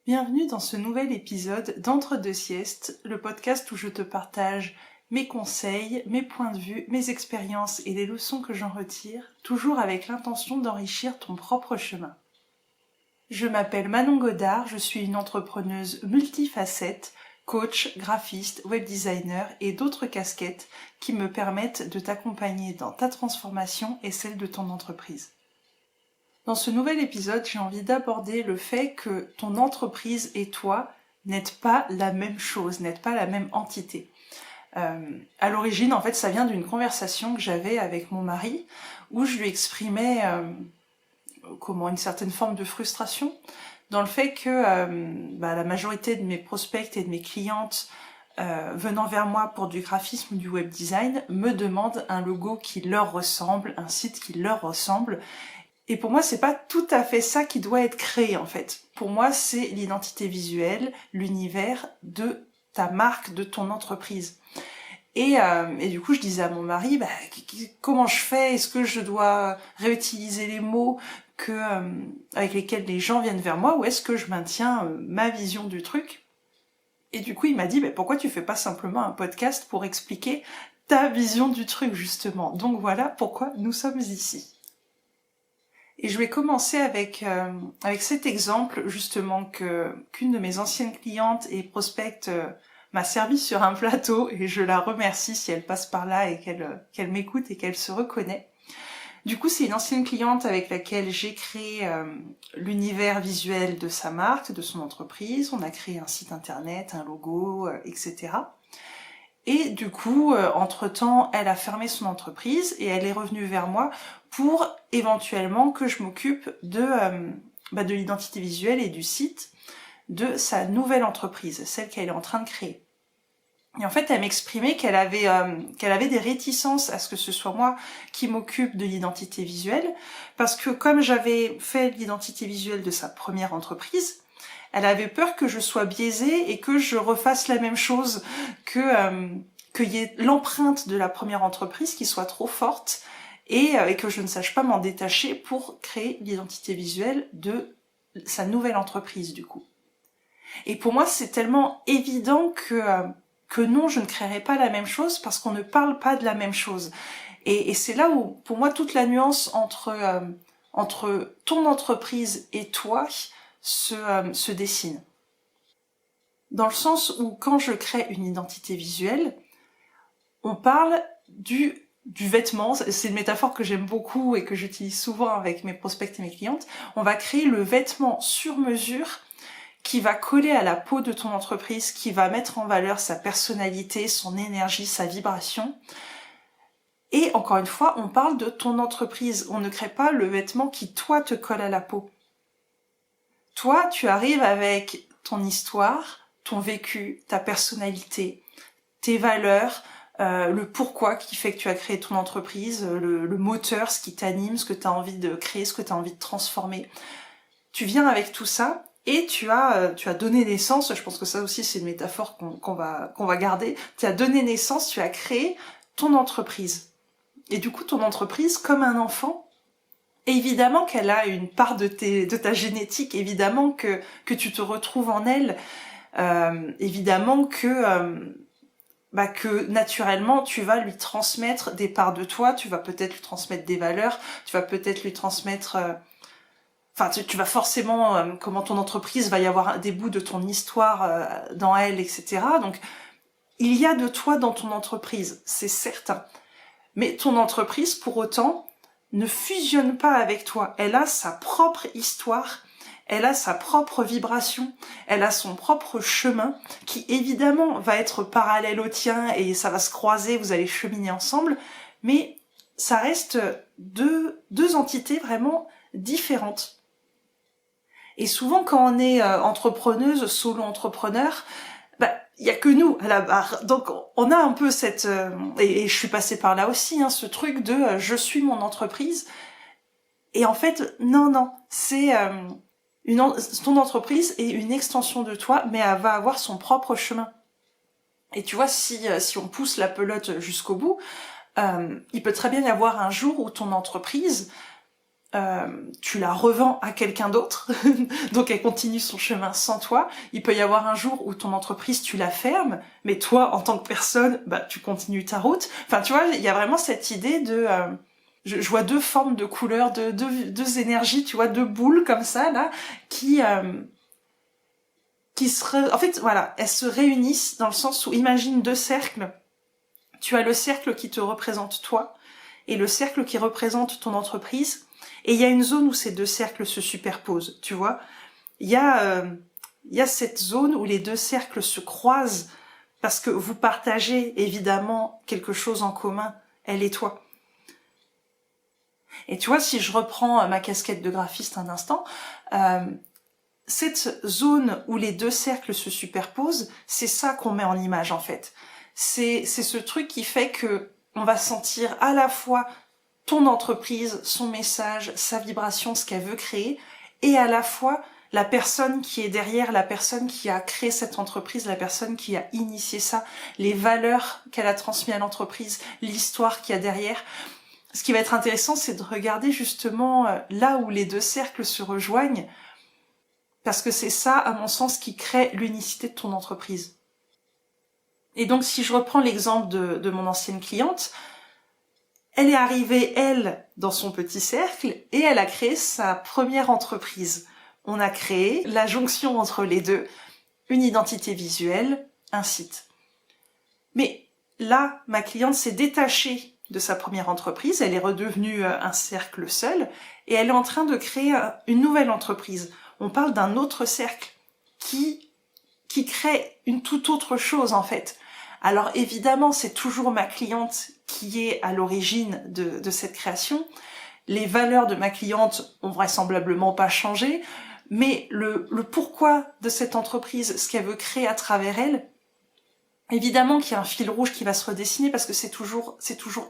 Bienvenue dans ce nouvel épisode d'Entre deux siestes, le podcast où je te partage mes conseils, mes points de vue, mes expériences et les leçons que j'en retire, toujours avec l'intention d'enrichir ton propre chemin. Je m'appelle Manon Godard, je suis une entrepreneuse multifacette, coach, graphiste, web designer et d'autres casquettes qui me permettent de t'accompagner dans ta transformation et celle de ton entreprise. Dans ce nouvel épisode, j'ai envie d'aborder le fait que ton entreprise et toi n'êtes pas la même chose, n'êtes pas la même entité. À l'origine, en fait, ça vient d'une conversation que j'avais avec mon mari où je lui exprimais une certaine forme de frustration dans le fait que la majorité de mes prospects et de mes clientes venant vers moi pour du graphisme ou du web design me demandent un logo qui leur ressemble, un site qui leur ressemble. Et pour moi, c'est pas tout à fait ça qui doit être créé, en fait. Pour moi, c'est l'identité visuelle, l'univers de ta marque, de ton entreprise. Et du coup, je disais à mon mari, comment je fais? Est-ce que je dois réutiliser les mots avec lesquels les gens viennent vers moi, ou est-ce que je maintiens ma vision du truc? Et du coup, il m'a dit, pourquoi tu fais pas simplement un podcast pour expliquer ta vision du truc, justement? Donc voilà pourquoi nous sommes ici. Et je vais commencer avec cet exemple, justement, qu'une de mes anciennes clientes et prospects m'a servi sur un plateau, et je la remercie si elle passe par là et qu'elle m'écoute et qu'elle se reconnaît. Du coup, c'est une ancienne cliente avec laquelle j'ai créé l'univers visuel de sa marque, de son entreprise. On a créé un site internet, un logo, etc. Et du coup, entre-temps, elle a fermé son entreprise et elle est revenue vers moi pour éventuellement que je m'occupe de l'identité visuelle et du site de sa nouvelle entreprise, celle qu'elle est en train de créer. Et en fait, elle m'exprimait qu'elle avait des réticences à ce que ce soit moi qui m'occupe de l'identité visuelle, parce que comme j'avais fait l'identité visuelle de sa première entreprise, elle avait peur que je sois biaisée et que je refasse la même chose, qu'il y ait l'empreinte de la première entreprise qui soit trop forte et que je ne sache pas m'en détacher pour créer l'identité visuelle de sa nouvelle entreprise du coup. Et pour moi, c'est tellement évident que non, je ne créerai pas la même chose parce qu'on ne parle pas de la même chose. Et c'est là où, pour moi, toute la nuance entre ton entreprise et toi se dessine. Dans le sens où quand je crée une identité visuelle, on parle du vêtement, c'est une métaphore que j'aime beaucoup et que j'utilise souvent avec mes prospects et mes clientes. On va créer le vêtement sur mesure qui va coller à la peau de ton entreprise, qui va mettre en valeur sa personnalité, son énergie, sa vibration. Et encore une fois, on parle de ton entreprise. On ne crée pas le vêtement qui, toi, te colle à la peau. Toi, tu arrives avec ton histoire, ton vécu, ta personnalité, tes valeurs, le pourquoi qui fait que tu as créé ton entreprise, le moteur, ce qui t'anime, ce que tu as envie de créer, ce que tu as envie de transformer. Tu viens avec tout ça et tu as donné naissance, je pense que ça aussi c'est une métaphore qu'on va garder, tu as donné naissance, tu as créé ton entreprise. Et du coup, ton entreprise, comme un enfant, évidemment qu'elle a une part de ta génétique, évidemment que tu te retrouves en elle, évidemment que naturellement tu vas lui transmettre des parts de toi, tu vas peut-être lui transmettre des valeurs, tu vas peut-être lui transmettre... tu vas forcément, comment ton entreprise, va y avoir des bouts de ton histoire dans elle, etc. Donc, il y a de toi dans ton entreprise, c'est certain. Mais ton entreprise, pour autant, ne fusionne pas avec toi. Elle a sa propre histoire, elle a sa propre vibration, elle a son propre chemin qui évidemment va être parallèle au tien et ça va se croiser, vous allez cheminer ensemble, mais ça reste deux entités vraiment différentes. Et souvent quand on est entrepreneuse, solo-entrepreneur, il y a que nous à la barre. Donc on a un peu cette et je suis passée par là aussi, ce truc de je suis mon entreprise. Et en fait non, c'est ton entreprise est une extension de toi, mais elle va avoir son propre chemin. Et tu vois, si on pousse la pelote jusqu'au bout, il peut très bien y avoir un jour où ton entreprise tu la revends à quelqu'un d'autre, donc elle continue son chemin sans toi. Il peut y avoir un jour où ton entreprise, tu la fermes, mais toi, en tant que personne, tu continues ta route. Enfin, tu vois, il y a vraiment cette idée de... je vois deux formes de couleurs, deux énergies, tu vois, deux boules comme ça, là, qui en fait, voilà, elles se réunissent dans le sens où, imagine deux cercles. Tu as le cercle qui te représente toi, et le cercle qui représente ton entreprise. Et il y a une zone où ces deux cercles se superposent, tu vois. Il y a cette zone où les deux cercles se croisent parce que vous partagez évidemment quelque chose en commun, elle et toi. Et tu vois, si je reprends ma casquette de graphiste un instant, cette zone où les deux cercles se superposent, c'est ça qu'on met en image en fait. C'est ce truc qui fait que on va sentir à la fois ton entreprise, son message, sa vibration, ce qu'elle veut créer, et à la fois la personne qui est derrière, la personne qui a créé cette entreprise, la personne qui a initié ça, les valeurs qu'elle a transmises à l'entreprise, l'histoire qu'il y a derrière. Ce qui va être intéressant, c'est de regarder justement là où les deux cercles se rejoignent, parce que c'est ça, à mon sens, qui crée l'unicité de ton entreprise. Et donc, si je reprends l'exemple de mon ancienne cliente, elle est arrivée, elle, dans son petit cercle, et elle a créé sa première entreprise. On a créé la jonction entre les deux, une identité visuelle, un site. Mais là, ma cliente s'est détachée de sa première entreprise, elle est redevenue un cercle seul, et elle est en train de créer une nouvelle entreprise. On parle d'un autre cercle qui crée une toute autre chose, en fait. Alors évidemment, c'est toujours ma cliente qui est à l'origine de cette création. Les valeurs de ma cliente ont vraisemblablement pas changé, mais le pourquoi de cette entreprise, ce qu'elle veut créer à travers elle, évidemment qu'il y a un fil rouge qui va se redessiner parce que c'est toujours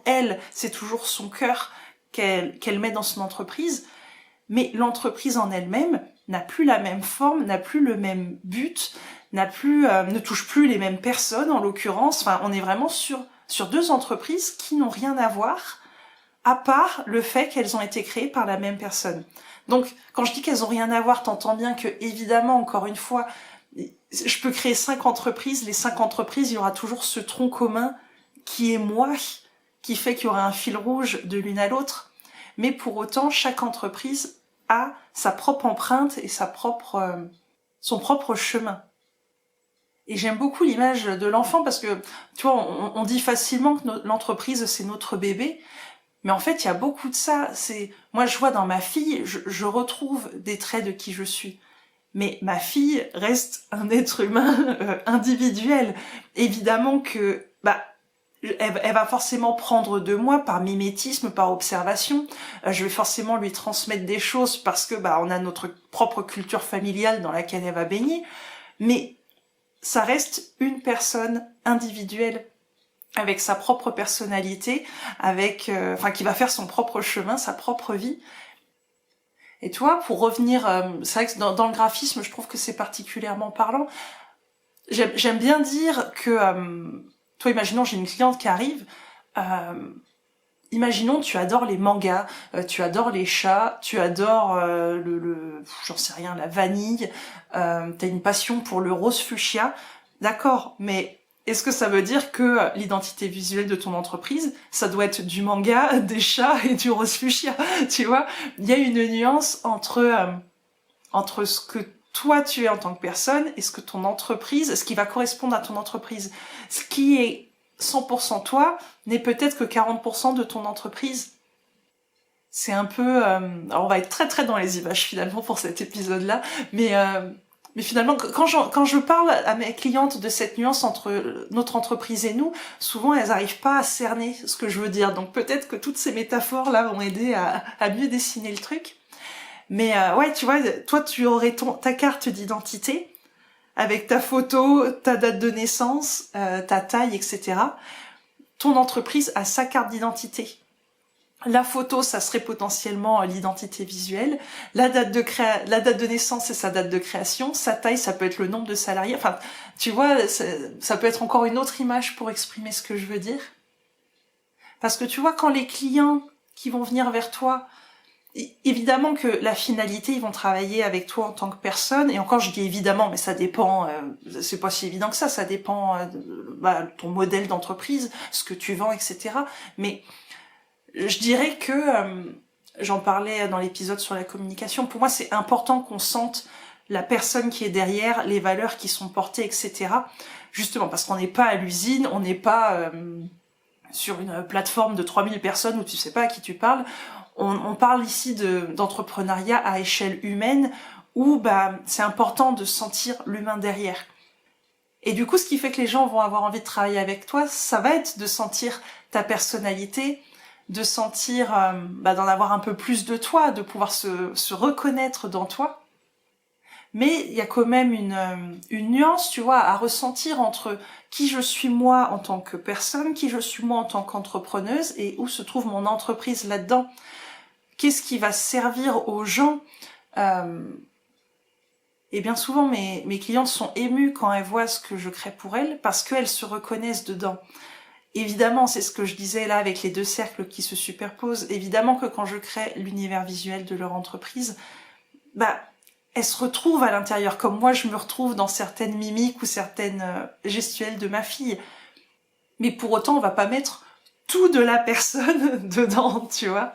elle, c'est toujours son cœur qu'elle met dans son entreprise, mais l'entreprise en elle-même n'a plus la même forme, n'a plus le même but, ne touche plus les mêmes personnes en l'occurrence. Enfin, on est vraiment sur deux entreprises qui n'ont rien à voir, à part le fait qu'elles ont été créées par la même personne. Donc, quand je dis qu'elles ont rien à voir, t'entends bien que, évidemment, encore une fois, je peux créer 5 entreprises, les 5 entreprises, il y aura toujours ce tronc commun qui est moi, qui fait qu'il y aura un fil rouge de l'une à l'autre. Mais pour autant, chaque entreprise a sa propre empreinte et son propre chemin. Et j'aime beaucoup l'image de l'enfant parce que, tu vois, on dit facilement que l'entreprise, c'est notre bébé. Mais en fait, il y a beaucoup de ça. Moi, je vois dans ma fille, je retrouve des traits de qui je suis. Mais ma fille reste un être humain individuel. Évidemment que, elle va forcément prendre de moi par mimétisme, par observation. Je vais forcément lui transmettre des choses parce que, on a notre propre culture familiale dans laquelle elle va baigner. Mais ça reste une personne individuelle avec sa propre personnalité, qui va faire son propre chemin, sa propre vie. Et toi, pour revenir, c'est vrai que dans le graphisme, je trouve que c'est particulièrement parlant. J'aime bien dire que, toi, imaginons, j'ai une cliente qui arrive, imaginons, tu adores les mangas, tu adores les chats, tu adores j'en sais rien, la vanille, t'as une passion pour le rose fuchsia, d'accord, mais est-ce que ça veut dire que l'identité visuelle de ton entreprise, ça doit être du manga, des chats et du rose fuchsia, tu vois? Il y a une nuance entre ce que toi tu es en tant que personne et ce qui va correspondre à ton entreprise. Ce qui est 100% toi n'est peut-être que 40% de ton entreprise. C'est un peu... alors on va être très très dans les images finalement pour cet épisode-là, mais finalement, quand je parle à mes clientes de cette nuance entre notre entreprise et nous, souvent elles n'arrivent pas à cerner ce que je veux dire. Donc peut-être que toutes ces métaphores-là vont aider à mieux dessiner le truc. Mais ouais, tu vois, toi tu aurais ta carte d'identité avec ta photo, ta date de naissance, ta taille, etc. Ton entreprise a sa carte d'identité. La photo, ça serait potentiellement l'identité visuelle. La date de naissance, c'est sa date de création. Sa taille, ça peut être le nombre de salariés. Enfin, tu vois, ça peut être encore une autre image pour exprimer ce que je veux dire. Parce que tu vois, quand les clients qui vont venir vers toi, Évidemment que la finalité, ils vont travailler avec toi en tant que personne, et encore je dis évidemment, mais ça dépend, c'est pas si évident que ça dépend de ton modèle d'entreprise, ce que tu vends, etc. Mais je dirais que, j'en parlais dans l'épisode sur la communication, pour moi c'est important qu'on sente la personne qui est derrière, les valeurs qui sont portées, etc. Justement, parce qu'on n'est pas à l'usine, on n'est pas sur une plateforme de 3000 personnes où tu sais pas à qui tu parles. On parle ici d'entrepreneuriat à échelle humaine où c'est important de sentir l'humain derrière. Et du coup, ce qui fait que les gens vont avoir envie de travailler avec toi, ça va être de sentir ta personnalité, de sentir, d'en avoir un peu plus de toi, de pouvoir se reconnaître dans toi. Mais il y a quand même une nuance, tu vois, à ressentir entre qui je suis moi en tant que personne, qui je suis moi en tant qu'entrepreneuse et où se trouve mon entreprise là-dedans. Qu'est-ce qui va servir aux gens Et bien souvent, mes clientes sont émues quand elles voient ce que je crée pour elles parce qu'elles se reconnaissent dedans. Évidemment, c'est ce que je disais là avec les deux cercles qui se superposent. Évidemment que quand je crée l'univers visuel de leur entreprise, elles se retrouvent à l'intérieur, comme moi je me retrouve dans certaines mimiques ou certaines gestuelles de ma fille. Mais pour autant, on va pas mettre tout de la personne dedans, tu vois.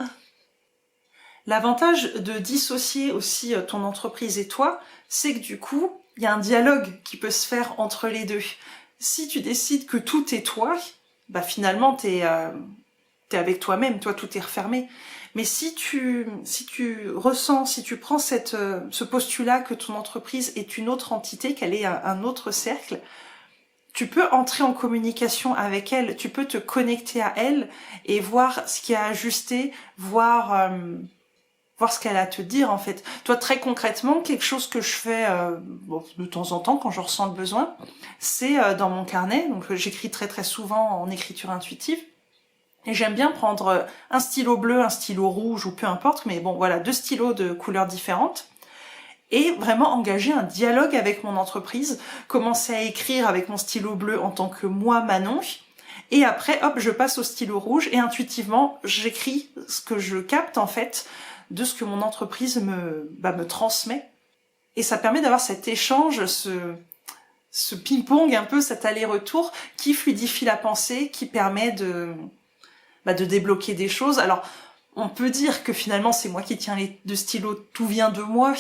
L'avantage de dissocier aussi ton entreprise et toi, c'est que du coup, il y a un dialogue qui peut se faire entre les deux. Si tu décides que tout est toi, finalement t'es avec toi-même, toi tout est refermé. Mais si tu ressens, si tu prends ce postulat que ton entreprise est une autre entité, qu'elle est un autre cercle, tu peux entrer en communication avec elle, tu peux te connecter à elle et voir ce qui a ajusté, voir ce qu'elle a à te dire en fait. Toi, très concrètement, quelque chose que je fais de temps en temps quand je ressens le besoin, c'est dans mon carnet, donc j'écris très très souvent en écriture intuitive, et j'aime bien prendre un stylo bleu, un stylo rouge ou peu importe, mais bon voilà, 2 stylos de couleurs différentes, et vraiment engager un dialogue avec mon entreprise, commencer à écrire avec mon stylo bleu en tant que moi, Manon, et après, hop, je passe au stylo rouge, et intuitivement, j'écris ce que je capte en fait, de ce que mon entreprise me transmet. Et ça permet d'avoir cet échange, ce ping-pong un peu, cet aller-retour qui fluidifie la pensée, qui permet de débloquer des choses. Alors, on peut dire que finalement c'est moi qui tiens les 2 stylos, tout vient de moi.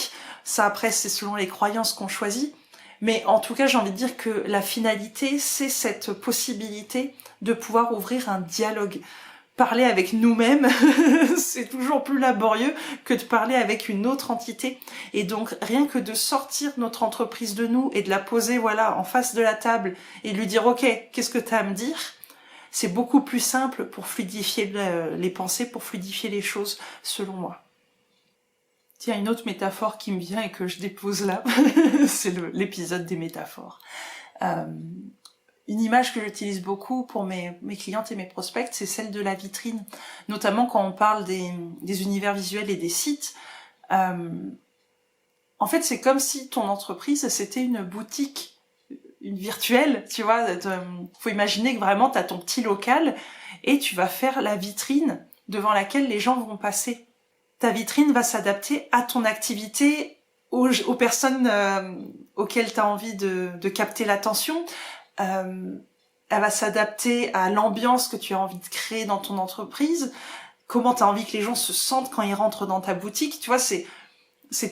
Ça après c'est selon les croyances qu'on choisit. Mais en tout cas j'ai envie de dire que la finalité c'est cette possibilité de pouvoir ouvrir un dialogue. Parler avec nous-mêmes, c'est toujours plus laborieux que de parler avec une autre entité. Et donc, rien que de sortir notre entreprise de nous et de la poser, voilà, en face de la table et de lui dire, OK, qu'est-ce que t'as à me dire? C'est beaucoup plus simple pour fluidifier les pensées, pour fluidifier les choses, selon moi. Tiens, une autre métaphore qui me vient et que je dépose là, c'est l'épisode des métaphores. Une image que j'utilise beaucoup pour mes clientes et mes prospects, c'est celle de la vitrine. Notamment quand on parle des univers visuels et des sites. En fait, c'est comme si ton entreprise, c'était une boutique, une virtuelle, tu vois. Faut imaginer que vraiment, tu as ton petit local et tu vas faire la vitrine devant laquelle les gens vont passer. Ta vitrine va s'adapter à ton activité, aux personnes auxquelles tu as envie de capter l'attention. Elle va s'adapter à l'ambiance que tu as envie de créer dans ton entreprise, comment tu as envie que les gens se sentent quand ils rentrent dans ta boutique, tu vois, c'est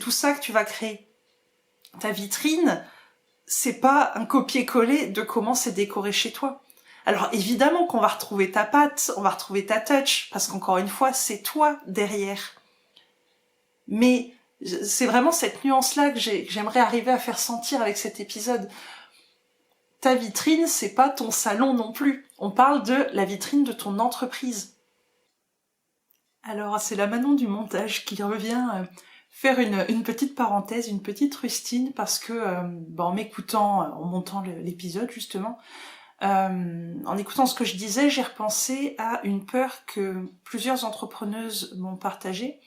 tout ça que tu vas créer. Ta vitrine, c'est pas un copier-coller de comment c'est décoré chez toi. Alors évidemment qu'on va retrouver ta patte, on va retrouver ta touch, parce qu'encore une fois, c'est toi derrière. Mais c'est vraiment cette nuance-là que j'aimerais arriver à faire sentir avec cet épisode. Ta vitrine, c'est pas ton salon non plus. On parle de la vitrine de ton entreprise. Alors, c'est la Manon du montage qui revient faire une petite parenthèse, une petite rustine, parce que en m'écoutant, en montant l'épisode justement, en écoutant ce que je disais, j'ai repensé à une peur que plusieurs entrepreneuses m'ont partagée,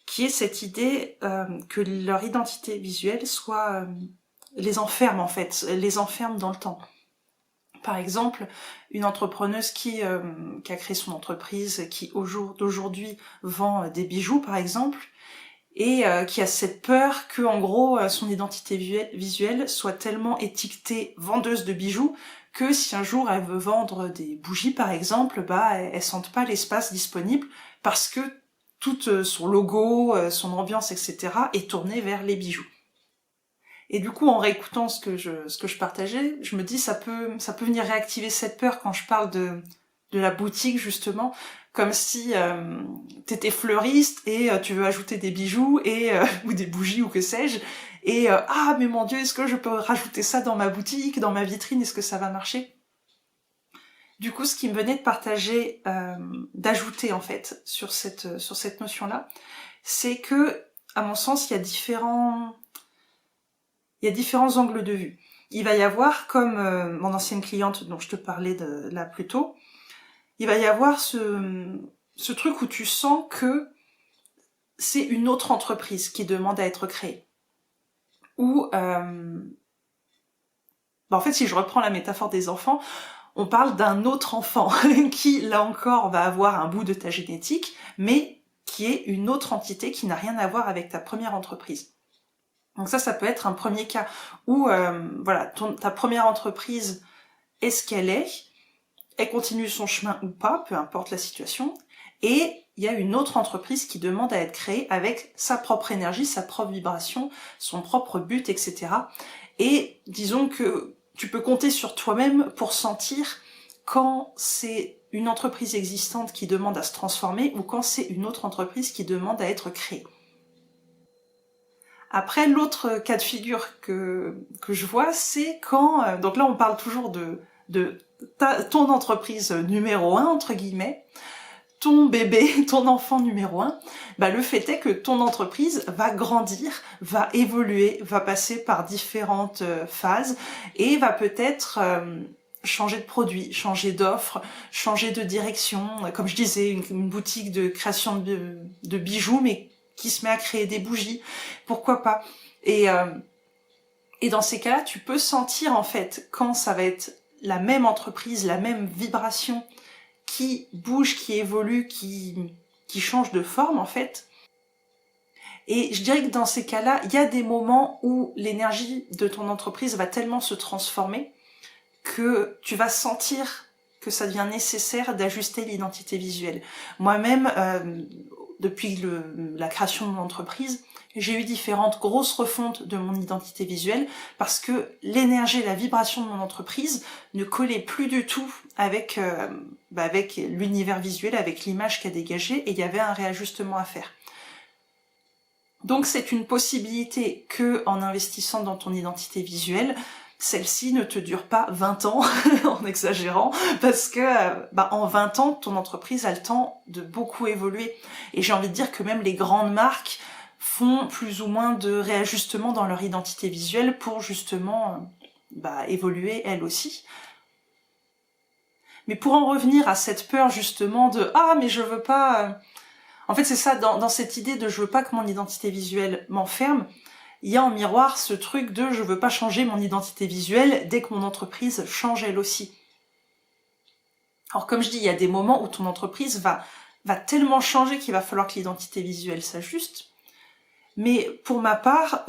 qui est cette idée que leur identité visuelle soit... les enferme en fait, les enferme dans le temps. Par exemple, une entrepreneuse qui a créé son entreprise, qui au jour d'aujourd'hui vend des bijoux par exemple, et qui a cette peur que en gros son identité visuelle soit tellement étiquetée vendeuse de bijoux que si un jour elle veut vendre des bougies par exemple, elle sente pas l'espace disponible parce que tout son logo, son ambiance, etc. est tourné vers les bijoux. Et du coup, en réécoutant ce que je partageais, je me dis ça peut venir réactiver cette peur quand je parle de la boutique justement, comme si t'étais fleuriste et tu veux ajouter des bijoux et ou des bougies ou que sais-je, et ah mais mon Dieu, est-ce que je peux rajouter ça dans ma boutique, dans ma vitrine, est-ce que ça va marcher? Du coup, ce qui me venait de partager, d'ajouter en fait sur cette notion-là, c'est que, à mon sens, il y a différents angles de vue. Il va y avoir, comme mon ancienne cliente dont je te parlais là plus tôt, il va y avoir ce truc où tu sens que c'est une autre entreprise qui demande à être créée. Ou, en fait, si je reprends la métaphore des enfants, on parle d'un autre enfant qui, là encore, va avoir un bout de ta génétique, mais qui est une autre entité qui n'a rien à voir avec ta première entreprise. Donc ça peut être un premier cas où ta première entreprise est ce qu'elle est, elle continue son chemin ou pas, peu importe la situation, et il y a une autre entreprise qui demande à être créée avec sa propre énergie, sa propre vibration, son propre but, etc. Et disons que tu peux compter sur toi-même pour sentir quand c'est une entreprise existante qui demande à se transformer ou quand c'est une autre entreprise qui demande à être créée. Après, l'autre cas de figure que je vois, c'est quand... donc là, on parle toujours de ton entreprise numéro 1, entre guillemets, ton bébé, ton enfant numéro 1, le fait est que ton entreprise va grandir, va évoluer, va passer par différentes phases et va peut-être changer de produit, changer d'offre, changer de direction. Comme je disais, une boutique de création de bijoux, mais qui se met à créer des bougies, pourquoi pas. Et dans ces cas-là, tu peux sentir en fait quand ça va être la même entreprise, la même vibration qui bouge, qui évolue, qui change de forme en fait. Et je dirais que dans ces cas-là, il y a des moments où l'énergie de ton entreprise va tellement se transformer que tu vas sentir que ça devient nécessaire d'ajuster l'identité visuelle. Moi-même, depuis la création de mon entreprise, j'ai eu différentes grosses refontes de mon identité visuelle parce que l'énergie et la vibration de mon entreprise ne collaient plus du tout avec l'univers visuel, avec l'image qu'a dégagée, et il y avait un réajustement à faire. Donc c'est une possibilité que, en investissant dans ton identité visuelle, celle-ci ne te dure pas 20 ans, en exagérant, parce que en 20 ans, ton entreprise a le temps de beaucoup évoluer. Et j'ai envie de dire que même les grandes marques font plus ou moins de réajustements dans leur identité visuelle pour justement évoluer elles aussi. Mais pour en revenir à cette peur justement de « Ah, mais je veux pas... » En fait, c'est ça, dans cette idée de « Je veux pas que mon identité visuelle m'enferme », il y a en miroir ce truc de « Je veux pas changer mon identité visuelle dès que mon entreprise change elle aussi ». Alors comme je dis, il y a des moments où ton entreprise va tellement changer qu'il va falloir que l'identité visuelle s'ajuste. Mais pour ma part,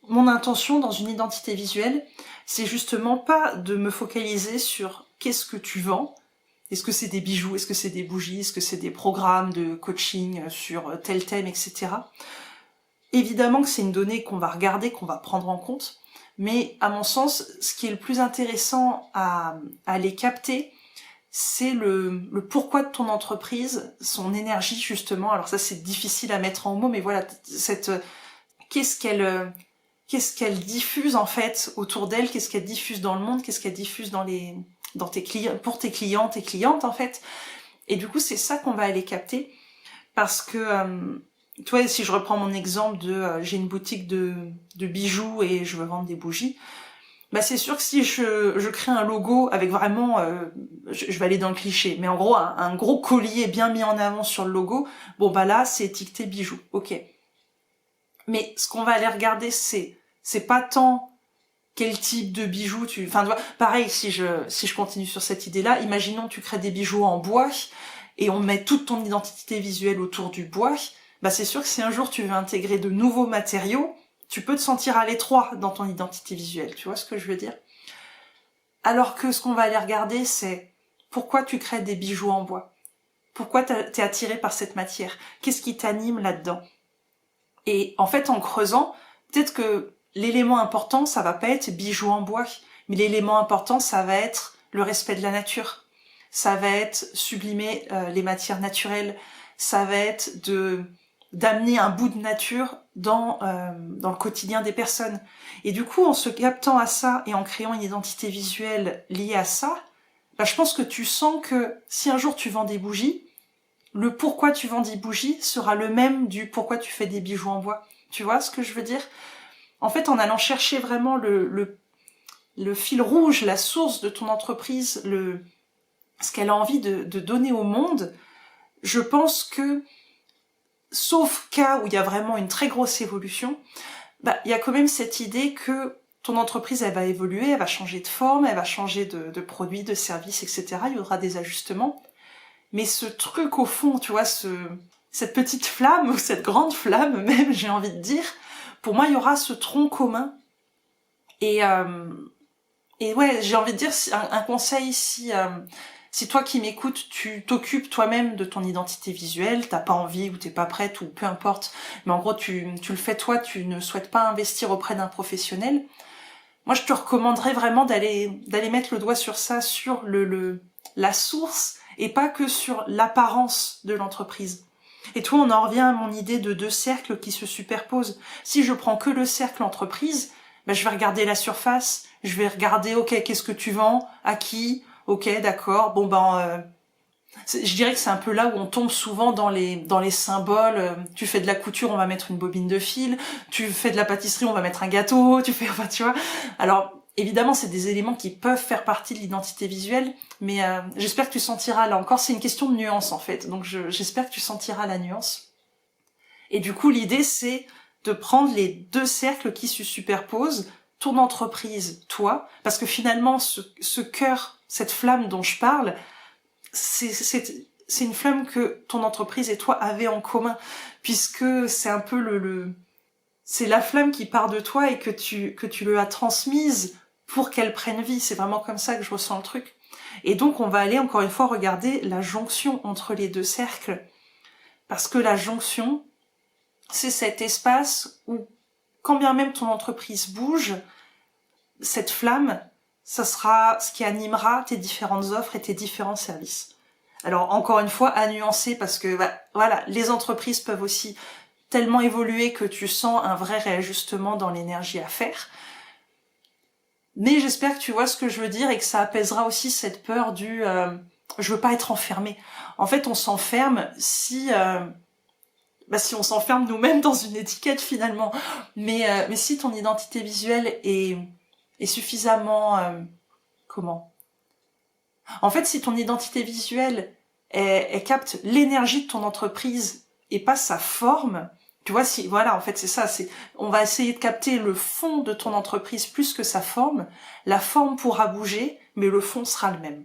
mon intention dans une identité visuelle, c'est justement pas de me focaliser sur qu'est-ce que tu vends. Est-ce que c'est des bijoux, est-ce que c'est des bougies, est-ce que c'est des programmes de coaching sur tel thème, etc. Évidemment que c'est une donnée qu'on va regarder, qu'on va prendre en compte, mais à mon sens, ce qui est le plus intéressant à les capter, c'est le pourquoi de ton entreprise, son énergie justement. Alors ça c'est difficile à mettre en mots, mais voilà, qu'est-ce qu'elle diffuse en fait autour d'elle, qu'est-ce qu'elle diffuse dans le monde, qu'est-ce qu'elle diffuse pour tes clients, tes clientes en fait. Et du coup c'est ça qu'on va aller capter, parce que toi, si je reprends mon exemple de j'ai une boutique de bijoux et je veux vendre des bougies, c'est sûr que si je crée un logo avec vraiment, je vais aller dans le cliché, mais en gros un gros collier bien mis en avant sur le logo, là c'est étiqueté bijoux, ok. Mais ce qu'on va aller regarder, c'est pas tant quel type de bijoux enfin, tu vois, pareil, si je continue sur cette idée-là, imaginons tu crées des bijoux en bois, et on met toute ton identité visuelle autour du bois, bah c'est sûr que si un jour tu veux intégrer de nouveaux matériaux, tu peux te sentir à l'étroit dans ton identité visuelle, tu vois ce que je veux dire? Alors que ce qu'on va aller regarder, c'est pourquoi tu crées des bijoux en bois? Pourquoi t'es attiré par cette matière? Qu'est-ce qui t'anime là-dedans? Et en fait, en creusant, peut-être que l'élément important, ça va pas être bijoux en bois, mais l'élément important, ça va être le respect de la nature. Ça va être sublimer les matières naturelles. Ça va être d'amener un bout de nature dans le quotidien des personnes. Et du coup, en se captant à ça et en créant une identité visuelle liée à ça, bah, je pense que tu sens que si un jour tu vends des bougies, le pourquoi tu vends des bougies sera le même du pourquoi tu fais des bijoux en bois. Tu vois ce que je veux dire? En fait, en allant chercher vraiment le fil rouge, la source de ton entreprise, ce qu'elle a envie de donner au monde, je pense que, sauf cas où il y a vraiment une très grosse évolution, bah, il y a quand même cette idée que ton entreprise, elle va évoluer, elle va changer de forme, elle va changer de produits, de services, etc. Il y aura des ajustements. Mais ce truc au fond, tu vois, cette petite flamme, ou cette grande flamme même, j'ai envie de dire, pour moi, il y aura ce tronc commun. Et ouais, j'ai envie de dire, un conseil, si toi qui m'écoutes, tu t'occupes toi-même de ton identité visuelle, t'as pas envie ou t'es pas prête ou peu importe, mais en gros tu le fais toi, tu ne souhaites pas investir auprès d'un professionnel, moi je te recommanderais vraiment d'aller mettre le doigt sur ça, sur la source, et pas que sur l'apparence de l'entreprise. Et toi, on en revient à mon idée de deux cercles qui se superposent. Si je prends que le cercle entreprise, ben je vais regarder la surface, je vais regarder, ok, qu'est-ce que tu vends, à qui, ok, d'accord, bon ben, je dirais que c'est un peu là où on tombe souvent dans les symboles. Tu fais de la couture, on va mettre une bobine de fil. Tu fais de la pâtisserie, on va mettre un gâteau. Enfin, tu vois. Alors, évidemment, c'est des éléments qui peuvent faire partie de l'identité visuelle, mais j'espère que tu sentiras, là encore, c'est une question de nuance en fait. Donc, j'espère que tu sentiras la nuance. Et du coup, l'idée, c'est de prendre les deux cercles qui se superposent, ton entreprise, toi, parce que finalement, ce cœur, cette flamme dont je parle, c'est une flamme que ton entreprise et toi avez en commun, puisque c'est un peu c'est la flamme qui part de toi et que tu lui as transmise pour qu'elle prenne vie. C'est vraiment comme ça que je ressens le truc. Et donc on va aller encore une fois regarder la jonction entre les deux cercles, parce que la jonction, c'est cet espace où, quand bien même ton entreprise bouge, cette flamme, ça sera ce qui animera tes différentes offres et tes différents services. Alors encore une fois, à nuancer, parce que voilà, les entreprises peuvent aussi tellement évoluer que tu sens un vrai réajustement dans l'énergie à faire. Mais j'espère que tu vois ce que je veux dire et que ça apaisera aussi cette peur du je veux pas être enfermé. En fait, on s'enferme si on s'enferme nous-mêmes dans une étiquette finalement. Mais si ton identité visuelle est suffisamment comment En fait, si ton identité visuelle, elle capte l'énergie de ton entreprise et pas sa forme, tu vois, en fait, c'est ça, on va essayer de capter le fond de ton entreprise plus que sa forme. La forme pourra bouger, mais le fond sera le même.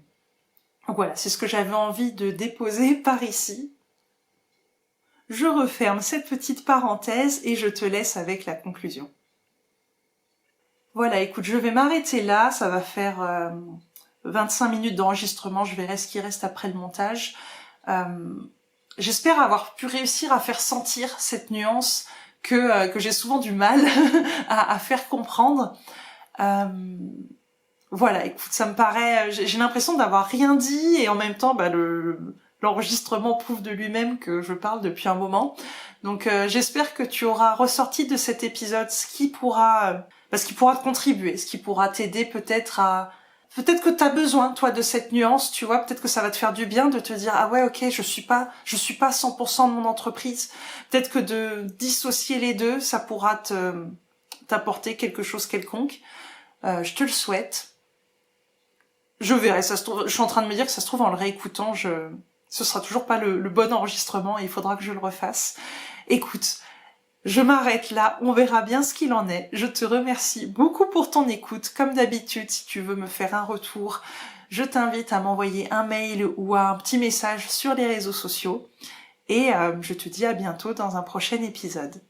Donc voilà, c'est ce que j'avais envie de déposer par ici. Je referme cette petite parenthèse et je te laisse avec la conclusion. Voilà, écoute, je vais m'arrêter là, ça va faire 25 minutes d'enregistrement, je verrai ce qui reste après le montage. J'espère avoir pu réussir à faire sentir cette nuance que j'ai souvent du mal à faire comprendre. Voilà, écoute, ça me paraît... J'ai l'impression d'avoir rien dit et en même temps, l'enregistrement prouve de lui-même que je parle depuis un moment. Donc j'espère que tu auras ressorti de cet épisode ce qui pourra te contribuer, ce qui pourra t'aider peut-être que t'as besoin, toi, de cette nuance, tu vois, peut-être que ça va te faire du bien de te dire, ah ouais, ok, je suis pas 100% de mon entreprise. Peut-être que de dissocier les deux, ça pourra t'apporter quelque chose quelconque. Je te le souhaite. Je verrai, ça se trouve, je suis en train de me dire que ça se trouve en le réécoutant, ce sera toujours pas le bon enregistrement et il faudra que je le refasse. Écoute, Je m'arrête là, on verra bien ce qu'il en est. Je te remercie beaucoup pour ton écoute. Comme d'habitude, si tu veux me faire un retour, je t'invite à m'envoyer un mail ou un petit message sur les réseaux sociaux. Et je te dis à bientôt dans un prochain épisode.